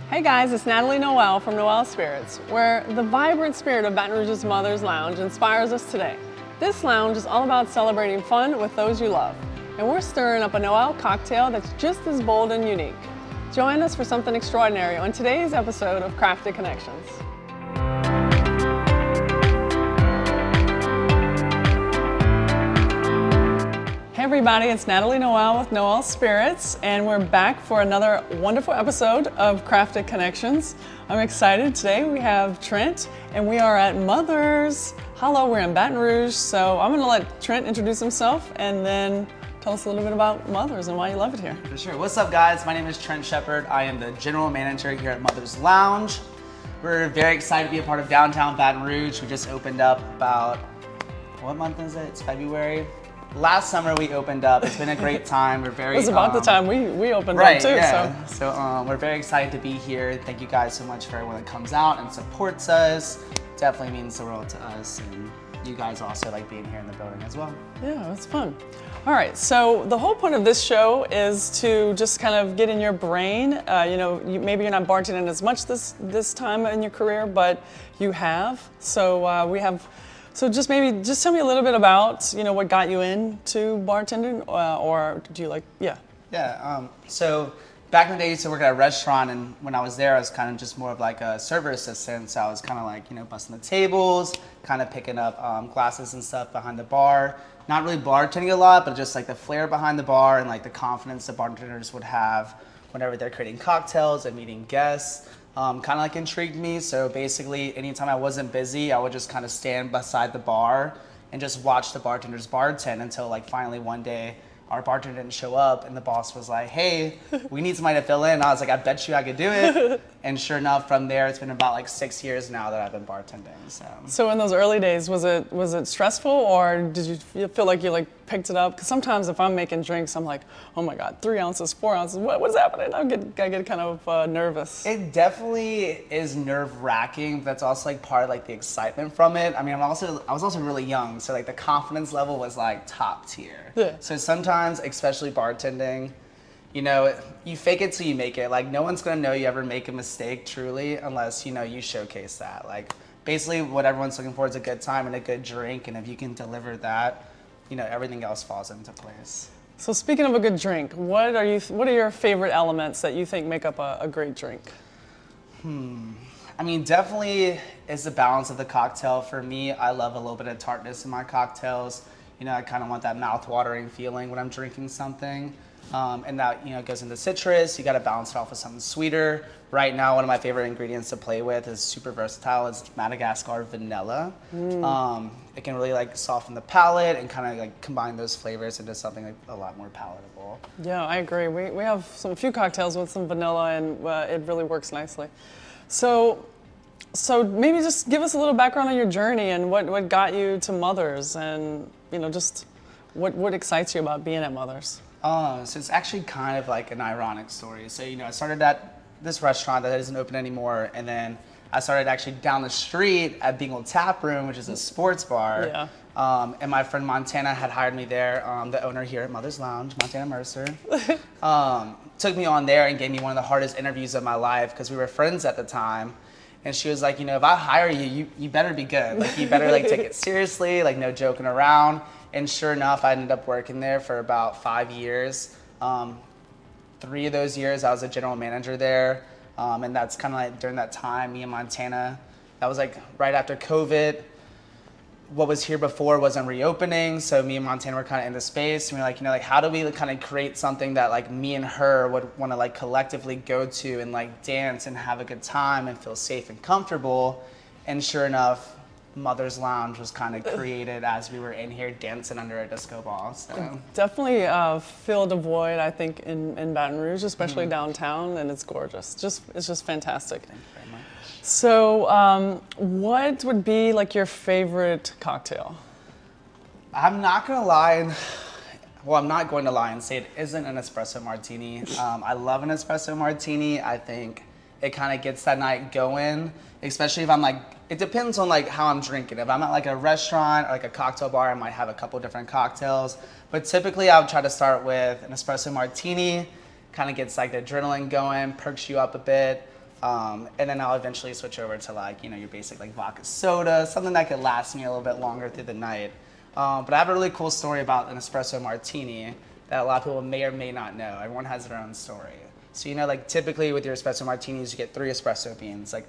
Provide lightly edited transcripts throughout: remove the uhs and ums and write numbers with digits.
Hey guys, it's NOΕL from NOΕL Spirits, where the vibrant spirit of Baton Rouge's Mother's Lounge inspires us today. This lounge is all about celebrating fun with those you love, and we're stirring up a NOΕL cocktail that's just as bold and unique. Join us for something extraordinary on today's episode of Crafted Connections. Hey everybody, it's NOΕL with NOΕL Spirits, and we're back for another wonderful episode of Crafted Connections. I'm excited. Today we have Trent, and we are at Mother's. Hello, we're in Baton Rouge, so I'm going to let Trent introduce himself and then tell us a little bit about Mother's and why you love it here. For sure. What's up, guys? My name is Trent Shepard. I am the general manager here at Mother's Lounge. We're very excited to be a part of downtown Baton Rouge. We just opened up about, what month is it? It's February. Last summer we opened up. It's been a great time. We're very. It was about the time we opened right, up too. Yeah. So we're very excited to be here. Thank you guys so much for everyone that comes out and supports us. Definitely means the world to us, and you guys also like being here in the building as well. Yeah, it's fun. All right, so the whole point of this show is to just kind of get in your brain. Maybe you're not bartending as much this time in your career, but you have. So just tell me a little bit about, what got you into bartending, or do you like, yeah. Yeah, so back in the day I used to work at a restaurant, and when I was there I was kind of just more of like a server assistant, so I was kind of like, busting the tables, kind of picking up glasses and stuff behind the bar. Not really bartending a lot, but just like the flair behind the bar and like the confidence that bartenders would have whenever they're creating cocktails and meeting guests. Kind of like intrigued me. So basically anytime I wasn't busy, I would just kind of stand beside the bar and just watch the bartenders bartend until like finally one day our bartender didn't show up and the boss was like, hey, we need somebody to fill in. And I was like, I bet you I could do it. And sure enough, from there, it's been about like 6 years now that I've been bartending. So in those early days, was it stressful, or did you feel like you picked it up? Because sometimes if I'm making drinks, I'm like, oh my God, 3 ounces, 4 ounces, what is happening? I get kind of nervous. It definitely is nerve-wracking, but that's also like part of like the excitement from it. I mean, I was also really young, so like the confidence level was like top tier. Yeah. So sometimes, especially bartending, you fake it till you make it. Like no one's gonna know you ever make a mistake truly unless you showcase that. Like basically what everyone's looking for is a good time and a good drink, and if you can deliver that, everything else falls into place. So speaking of a good drink, what are your favorite elements that you think make up a great drink? I mean, definitely is the balance of the cocktail. For me, I love a little bit of tartness in my cocktails. I kind of want that mouth-watering feeling when I'm drinking something. And that, goes into citrus. You got to balance it off with something sweeter. Right now, one of my favorite ingredients to play with is super versatile. It's Madagascar vanilla. It can really soften the palate and kind of combine those flavors into something a lot more palatable. Yeah, I agree. We have a few cocktails with some vanilla, and it really works nicely. So maybe just give us a little background on your journey and what got you to Mother's, and just what excites you about being at Mother's. So it's actually kind of like an ironic story. So I started at this restaurant that isn't open anymore, and then I started actually down the street at Bingle Tap Room, which is a sports bar. Yeah. And my friend Montana had hired me there, the owner here at Mother's Lounge, Montana Mercer. Took me on there and gave me one of the hardest interviews of my life because we were friends at the time. And she was like, if I hire you, you better be good. You better take it seriously, no joking around. And sure enough, I ended up working there for about 5 years. 3 of those years, I was a general manager there. And that's kind of during that time, me and Montana, that was right after COVID. What was here before wasn't reopening, so me and Montana were kind of in the space. And we were like, how do we kind of create something that me and her would want to collectively go to and dance and have a good time and feel safe and comfortable? And sure enough, Mother's Lounge was kind of created as we were in here dancing under a disco ball. So definitely filled a void, I think, in Baton Rouge, especially downtown, and it's gorgeous. It's just fantastic. Thank you very much. So, what would be your favorite cocktail? I'm not gonna lie. Well, I'm not going to lie and say it isn't an espresso martini. I love an espresso martini. I think it kind of gets that night going, especially if I'm it depends on how I'm drinking. If I'm at a restaurant or a cocktail bar, I might have a couple different cocktails. But typically I would try to start with an espresso martini, kind of gets the adrenaline going, perks you up a bit. And then I'll eventually switch over to like, your basic like vodka soda, something that could last me a little bit longer through the night. But I have a really cool story about an espresso martini that a lot of people may or may not know. Everyone has their own story. So, like typically with your espresso martinis, you get 3 espresso beans, like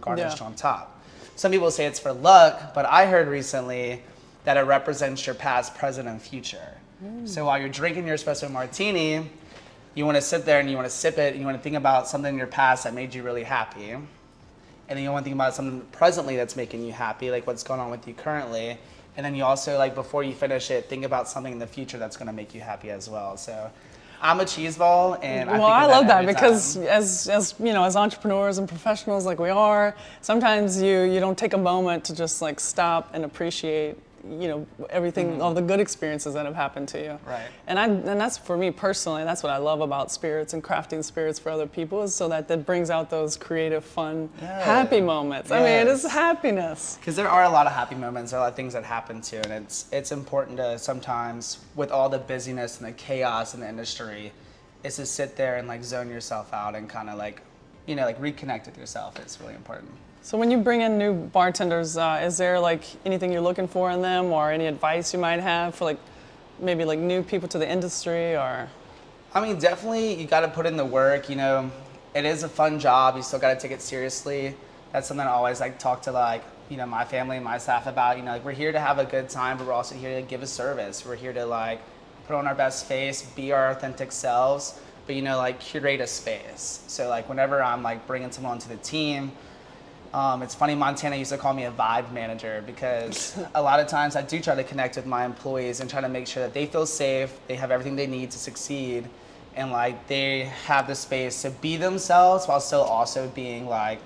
garnished on top. Some people say it's for luck, but I heard recently that it represents your past, present, and future. So while you're drinking your espresso martini, you want to sit there and you want to sip it and you want to think about something in your past that made you really happy. And then you want to think about something presently that's making you happy, like what's going on with you currently. And then you also, like before you finish it, think about something in the future that's going to make you happy as well. So I'm a cheeseball, and I love that because as as entrepreneurs and professionals like we are, sometimes you don't take a moment to just like stop and appreciate everything, all the good experiences that have happened to you. Right. And that's for me personally, that's what I love about spirits and crafting spirits for other people, is so that brings out those creative, fun, happy moments. I mean, it is happiness. Because there are a lot of happy moments, there are a lot of things that happen too, and it's important to sometimes, with all the busyness and the chaos in the industry, is to sit there and like zone yourself out and kind of like, like reconnect with yourself. It's really important. So when you bring in new bartenders, is there like anything you're looking for in them, or any advice you might have for like maybe like new people to the industry? Or I mean, definitely you got to put in the work. It is a fun job. You still got to take it seriously. That's something I always like talk to like my family and my staff about. Like we're here to have a good time, but we're also here to give a service. We're here to like put on our best face, be our authentic selves, but like curate a space. So like whenever I'm like bringing someone onto the team. It's funny, Montana used to call me a vibe manager because a lot of times I do try to connect with my employees and try to make sure that they feel safe, they have everything they need to succeed, and like they have the space to be themselves while still also being like,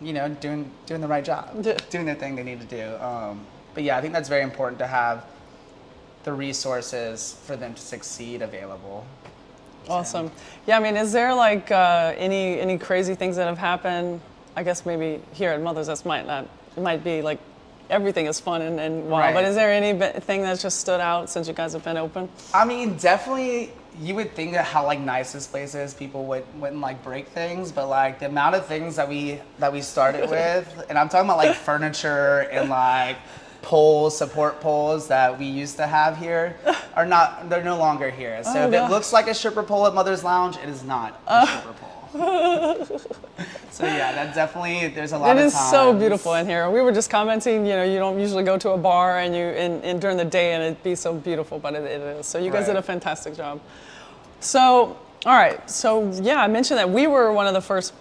doing the right job, doing the thing they need to do. But yeah, I think that's very important to have the resources for them to succeed available. Awesome. Yeah, I mean, is there like any crazy things that have happened? I guess maybe here at Mother's, it might be like everything is fun and wild, but is there anything that's just stood out since you guys have been open? I mean, definitely you would think that how like nice this place is, people wouldn't like break things, but like the amount of things that we started with, and I'm talking about like furniture and like support poles that we used to have here they're no longer here. So it looks like a stripper pole at Mother's Lounge, it is not a stripper pole. So yeah, that definitely, there's a lot of times. It is so beautiful in here. We were just commenting, you don't usually go to a bar and during the day and it'd be so beautiful, but it is. So you guys did a fantastic job. So, all right. So yeah, I mentioned that we were one of the first.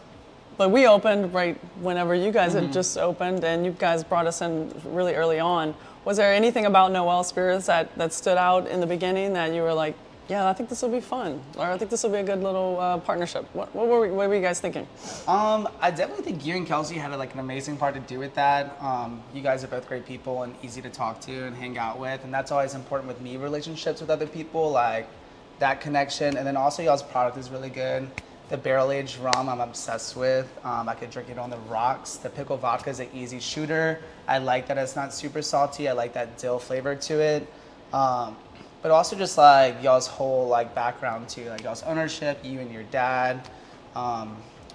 But we opened right whenever you guys had just opened, and you guys brought us in really early on. Was there anything about NOΕL Spirits that stood out in the beginning that you were like, yeah, I think this will be fun, or I think this will be a good little partnership? What were you guys thinking? I definitely think you and Kelsey had like an amazing part to do with that. You guys are both great people and easy to talk to and hang out with, and that's always important with me, relationships with other people, like that connection. And then also y'all's product is really good. The barrel-aged rum I'm obsessed with. I could drink it on the rocks. The pickle vodka is an easy shooter. I like that it's not super salty. I like that dill flavor to it. But also just like y'all's whole like background too, like y'all's ownership, you and your dad.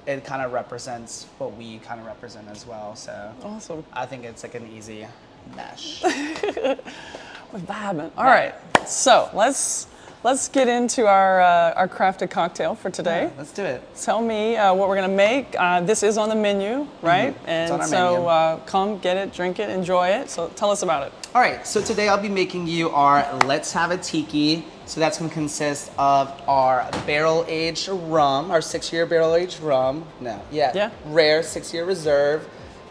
It kind of represents what we kind of represent as well. So awesome. I think it's like an easy mesh. We're vibing. All right, so let's get into our crafted cocktail for today. Yeah, let's do it. Tell me what we're gonna make. This is on the menu, right? And it's on our menu. Come get it, drink it, enjoy it. So tell us about it. All right, so today I'll be making you our Let's Have a Tiki. So that's gonna consist of our barrel-aged rum, our 6-year barrel-aged rum. Rare 6-year reserve.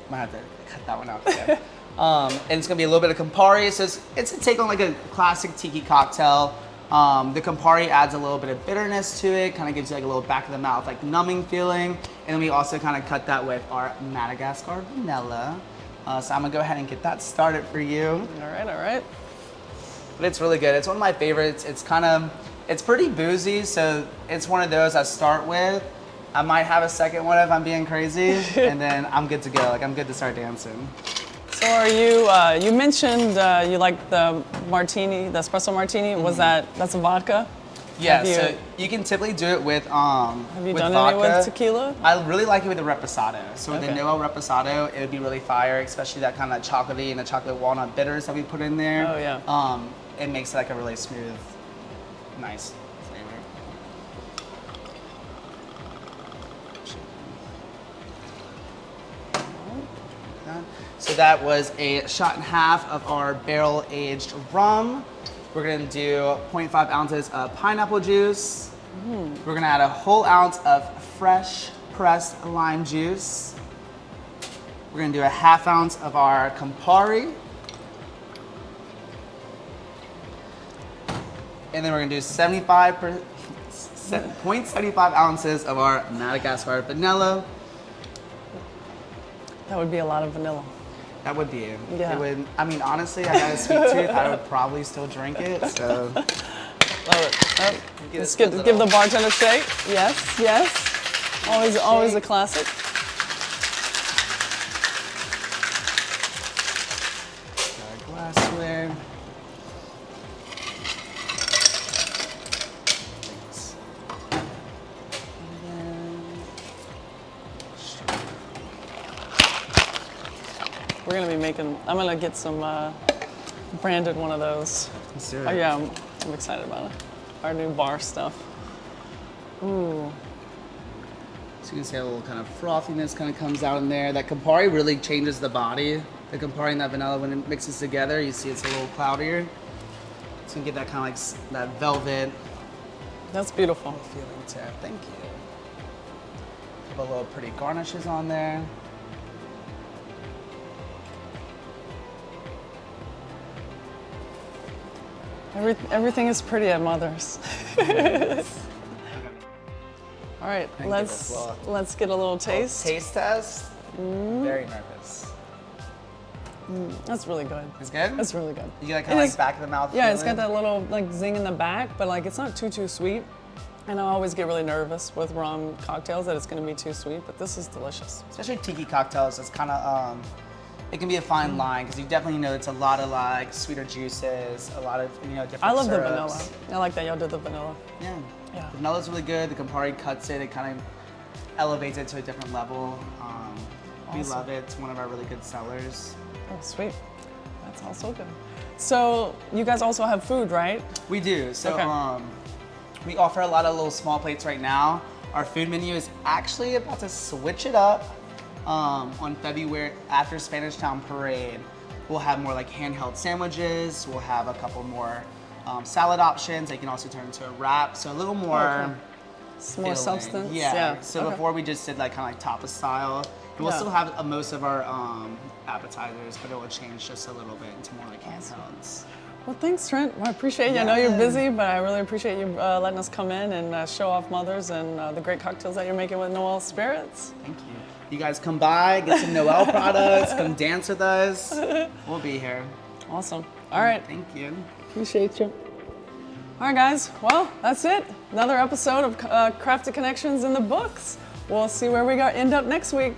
Might have to cut that one out there. And it's gonna be a little bit of Campari. So it's a take on like a classic tiki cocktail. The Campari adds a little bit of bitterness to it, kind of gives you like a little back of the mouth, like numbing feeling. And then we also kind of cut that with our Madagascar vanilla. So I'm gonna go ahead and get that started for you. All right. But it's really good. It's one of my favorites. It's pretty boozy, so it's one of those I start with. I might have a second one if I'm being crazy, and then I'm good to go. Like I'm good to start dancing. So are you, you mentioned you like the martini, the espresso martini. That's a vodka? Yeah, so you can typically do it with Have you with done vodka. any with tequila? I really like it with the reposado. So with the Okay. NOEL reposado, it would be really fire, especially that kind of chocolatey and the chocolate walnut bitters that we put in there. Oh, yeah. It makes like a really smooth, nice flavor. So that was a shot and a half of our barrel aged rum. We're gonna do 0.5 ounces of pineapple juice. We're gonna add a whole ounce of fresh pressed lime juice. We're gonna do a half ounce of our Campari. And then we're gonna do 0.75 ounces of our Madagascar vanilla. That would be a lot of vanilla. That would be it. Yeah. It would, I mean, honestly, I got a sweet tooth. I would probably still drink it, so. Love it. Oh, let's give the bartender a shake. Yes, yes. Always a classic. Got our glassware. We're gonna be making. I'm gonna get some branded one of those. Let's do it. Oh yeah, I'm excited about it. Our new bar stuff. Ooh. So you can see a little kind of frothiness kind of comes out in there. That Campari really changes the body. The Campari and that vanilla, when it mixes together, you see it's a little cloudier. So you can get that kind of like that velvet That's beautiful. feeling to it. Thank you. Put a little pretty garnishes on there. Everything is pretty at Mother's. All right, Thank you, let's Laura. let's get a little taste. Taste test. Very nervous. That's really good. It's good? That's really good. You got It kind of is- like back of the mouth Yeah, it's got feeling? that little like zing in the back, but like it's not too sweet. And I always get really nervous with rum cocktails that it's going to be too sweet, but this is delicious. Especially tiki cocktails, it's kind of, it can be a fine line because you definitely know it's a lot of like sweeter juices, a lot of, different I love the syrups. vanilla. I like that y'all did the vanilla. Yeah. Yeah. The vanilla's really good. The Campari cuts it. It kind of elevates it to a different level. We Awesome. love it. It's one of our really good sellers. Oh, sweet. That's also good. So you guys also have food, right? We do. So Okay. we offer a lot of little small plates right now. Our food menu is actually about to switch it up on February after Spanish Town Parade. We'll have more like handheld sandwiches. We'll have a couple more salad options. They can also turn into a wrap. So a little more. Okay. It's more filling. substance. Yeah. So okay. before we just did like kind of like tapas style. And we'll Yeah. still have most of our appetizers, but it will change just a little bit into more like Awesome. handhelds. Well, thanks, Trent. Well, I appreciate you. I know you're Yeah. busy, but I really appreciate you letting us come in and show off Mother's and the great cocktails that you're making with NOEL Spirits. Thank you. You guys come by, get some NOEL products, come dance with us. We'll be here. Awesome. All right. Thank you. Appreciate you. All right, guys. Well, that's it. Another episode of Crafted Connections in the books. We'll see where we end up next week.